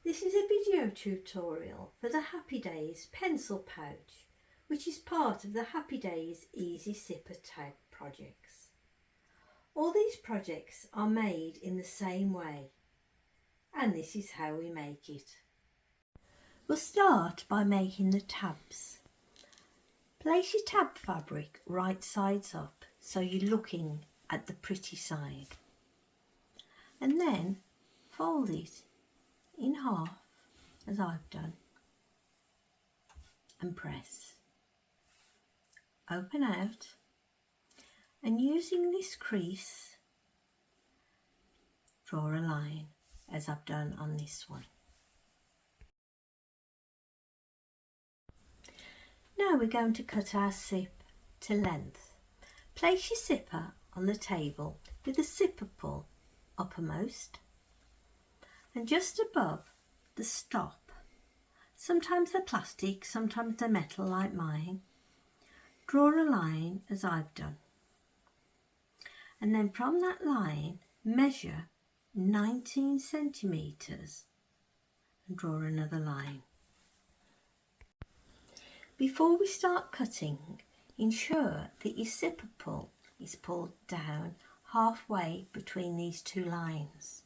This is a video tutorial for the Happy Days pencil pouch, which is part of the Happy Days Easy Zipper tag projects. All these projects are made in the same way, and this is how we make it. We'll start by making the tabs. Place your tab fabric right sides up so you're looking at the pretty side, and then fold it in half as I've done and press. Open out, and using this crease draw a line as I've done on this one. Now we're going to cut our zip to length. Place your zipper on the table with the zipper pull uppermost and just above the stop. Sometimes they're plastic, sometimes they're metal like mine. Draw a line as I've done, and then from that line measure 19 centimetres and draw another line. Before we start cutting, ensure that your zipper pull is pulled down halfway between these two lines.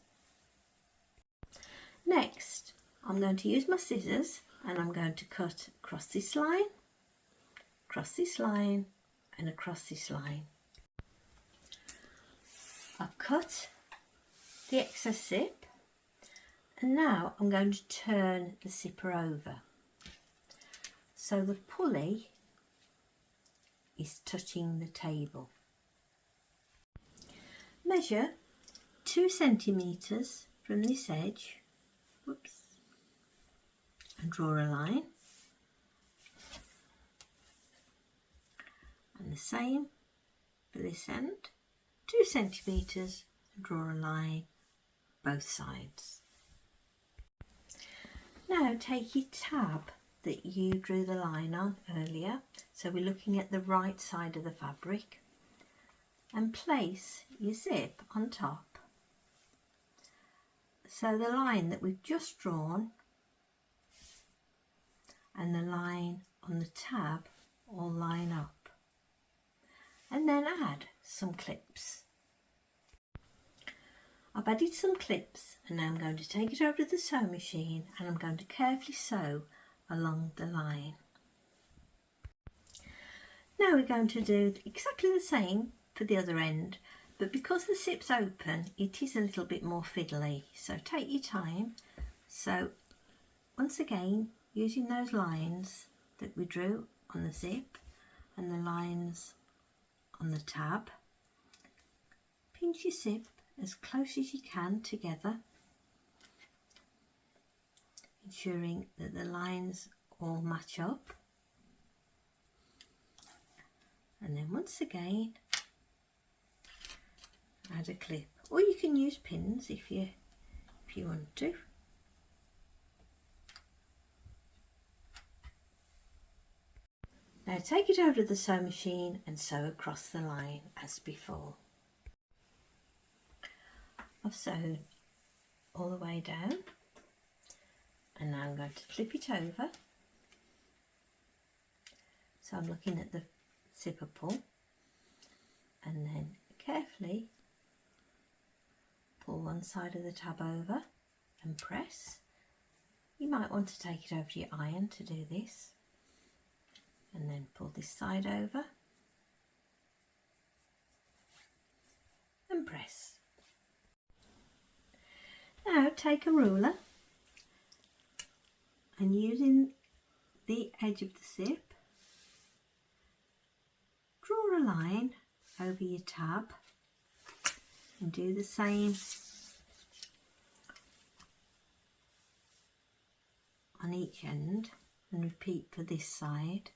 Next, I'm going to use my scissors and I'm going to cut across this line, and across this line. I've cut the excess zip, and now I'm going to turn the zipper over so the pulley is touching the table. Measure 2 centimetres from this edge, and draw a line, and the same for this end, 2 centimetres, and draw a line both sides. Now take your tab that you drew the line on earlier, so we're looking at the right side of the fabric, and place your zip on top so the line that we've just drawn and the line on the tab all line up, and then add some clips. I've added some clips, and now I'm going to take it over to the sewing machine and I'm going to carefully sew along the line. Now we're going to do exactly the same for the other end, but because the zip's open it is a little bit more fiddly, so take your time. So once again, using those lines that we drew on the zip and the lines on the tab, pinch your zip as close as you can together, ensuring that the lines all match up, and then once again add a clip, or you can use pins if you want to. Now take it over to the sewing machine and sew across the line as before. I've sewn all the way down, and now I'm going to flip it over. So I'm looking at the zipper pull, and then carefully pull one side of the tab over and press. You might want to take it over to your iron to do this, and then pull this side over and press. Now take a ruler and using the edge of the zip, draw a line over your tab and do the same on each end and repeat for this side,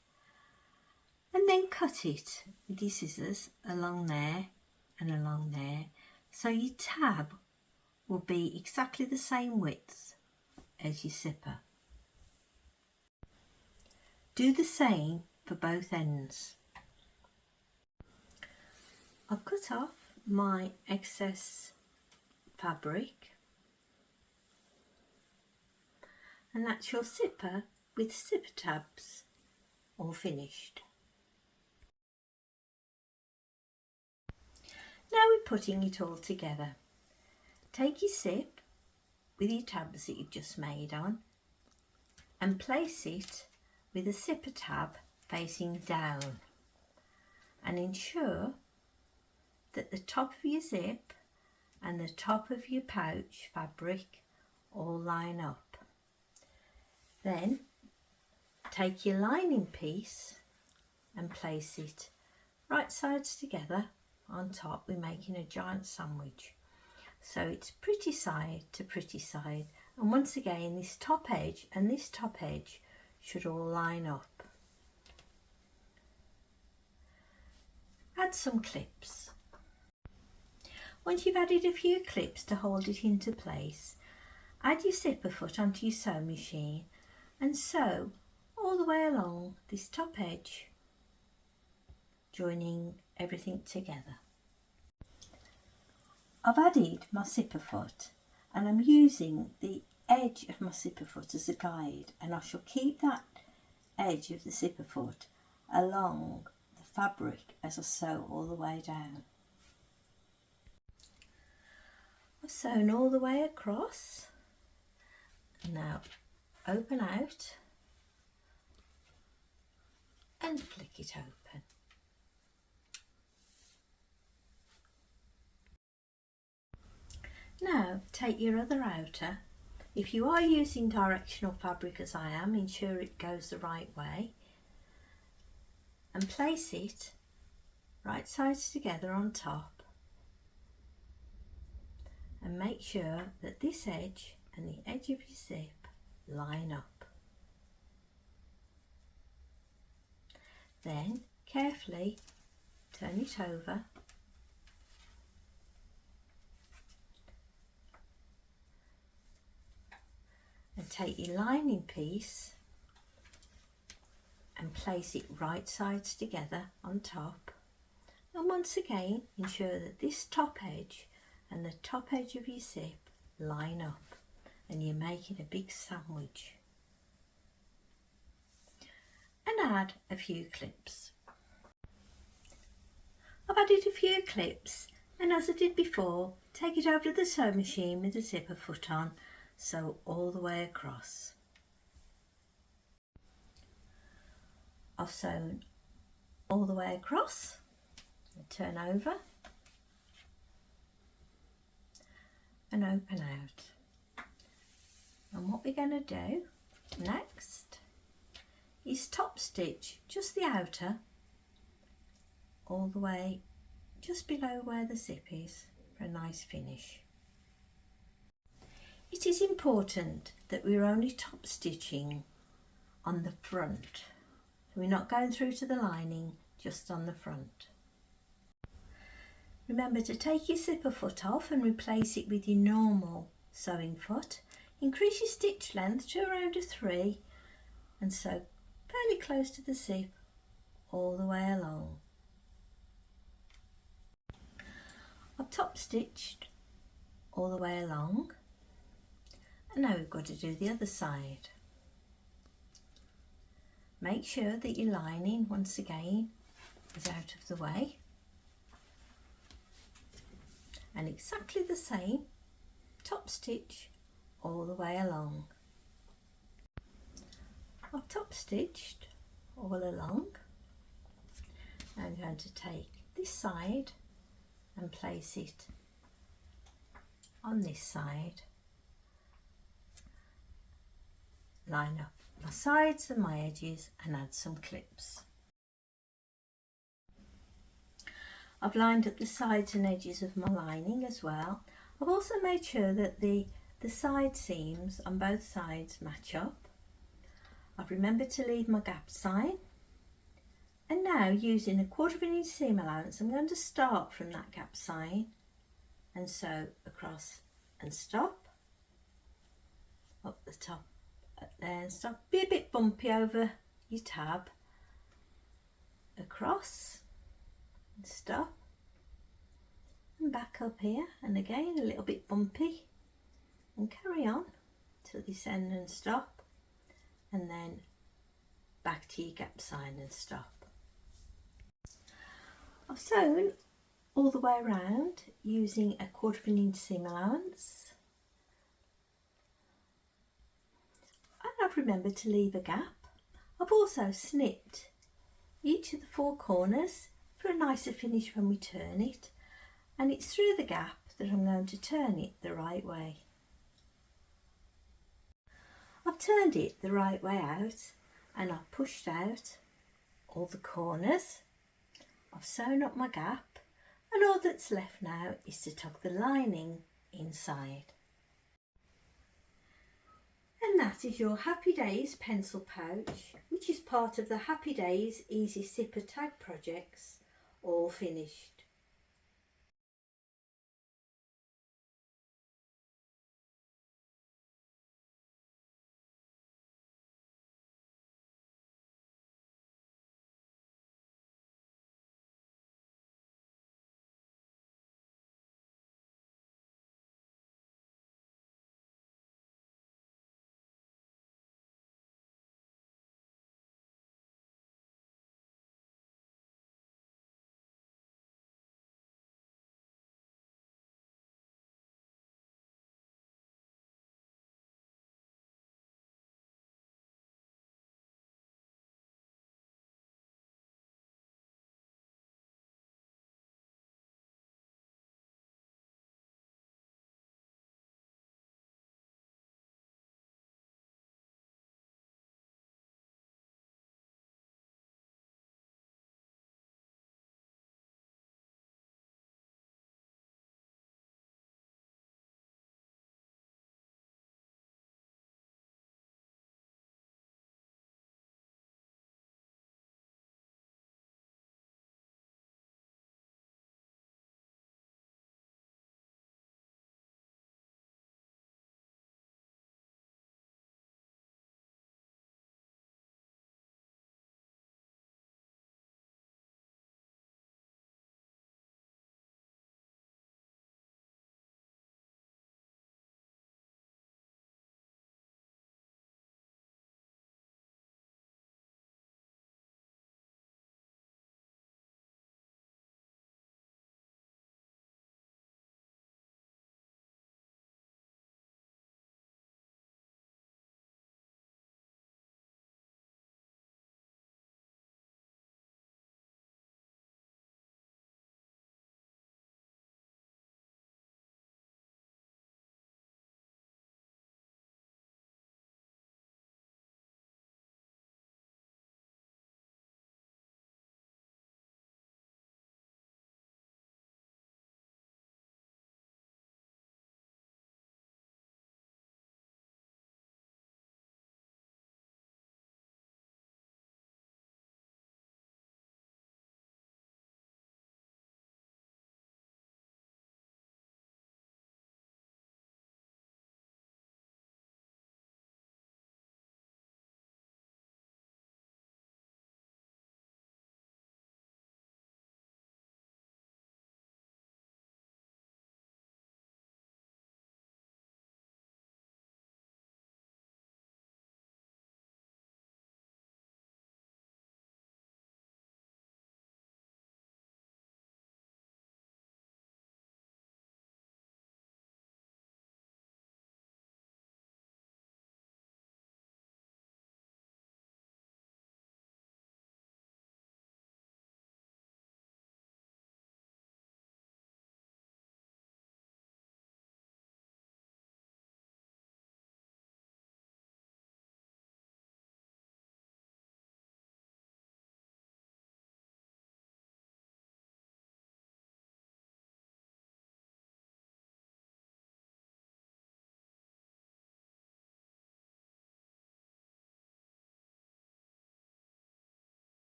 and then cut it with your scissors along there and along there, so your tab will be exactly the same width as your zipper. Do the same for both ends. I've cut off my excess fabric And that's your zipper with zipper tabs all finished. Now we're putting it all together. Take your zip with your tabs that you've just made on and place it with a zipper tab facing down, and ensure that the top of your zip and the top of your pouch fabric all line up. Then take your lining piece and place it right sides together on top. We're making a giant sandwich, so it's pretty side to pretty side, and once again this top edge and this top edge should all line up. Add some clips. Once you've added a few clips to hold it into place, add your zipper foot onto your sewing machine and sew all the way along this top edge, joining everything together. I've added my zipper foot and I'm using the edge of my zipper foot as a guide, and I shall keep that edge of the zipper foot along the fabric as I sew all the way down. I've sewn all the way across. Now open out and flick it open. Now take your other outer. If you are using directional fabric as I am, ensure it goes the right way and place it right sides together on top, and make sure that this edge and the edge of your zip line up. Then carefully turn it over and take your lining piece and place it right sides together on top, and once again ensure that this top edge and the top edge of your zip line up, and you're making a big sandwich. And add a few clips. I've added a few clips, and as I did before, take it over to the sewing machine with the zipper foot on, sew all the way across. I've sewn all the way across, and turn over and open out. And what we're going to do next is top stitch just the outer all the way just below where the zip is for a nice finish. It is important that we're only top stitching on the front. We're not going through to the lining, just on the front. Remember to take your zipper foot off and replace it with your normal sewing foot. Increase your stitch length to around a 3 and sew fairly close to the zip all the way along. I've top stitched all the way along, and now we've got to do the other side. Make sure that your lining once again is out of the way, and exactly the same, top stitch all the way along. I've top stitched all along. I'm going to take this side and place it on this side. Line up my sides and my edges and add some clips. I've lined up the sides and edges of my lining as well. I've also made sure that the side seams on both sides match up. I've remembered to leave my gap sign, and now using a 1/4 inch seam allowance, I'm going to start from that gap sign and sew across and stop, up the top there and stop. Be a bit bumpy over your tab, across and stop, and back up here, and again a little bit bumpy, and carry on to this end and stop, and then back to your gap sign and stop. I've sewn all the way around using a 1/4 inch seam allowance, and I've remembered to leave a gap. I've also snipped each of the 4 corners for a nicer finish when we turn it, and it's through the gap that I'm going to turn it the right way. I've turned it the right way out and I've pushed out all the corners. I've sewn up my gap, and all that's left now is to tuck the lining inside. And that is your Happy Days pencil pouch, which is part of the Happy Days Easy Zipper Tag projects, all finished.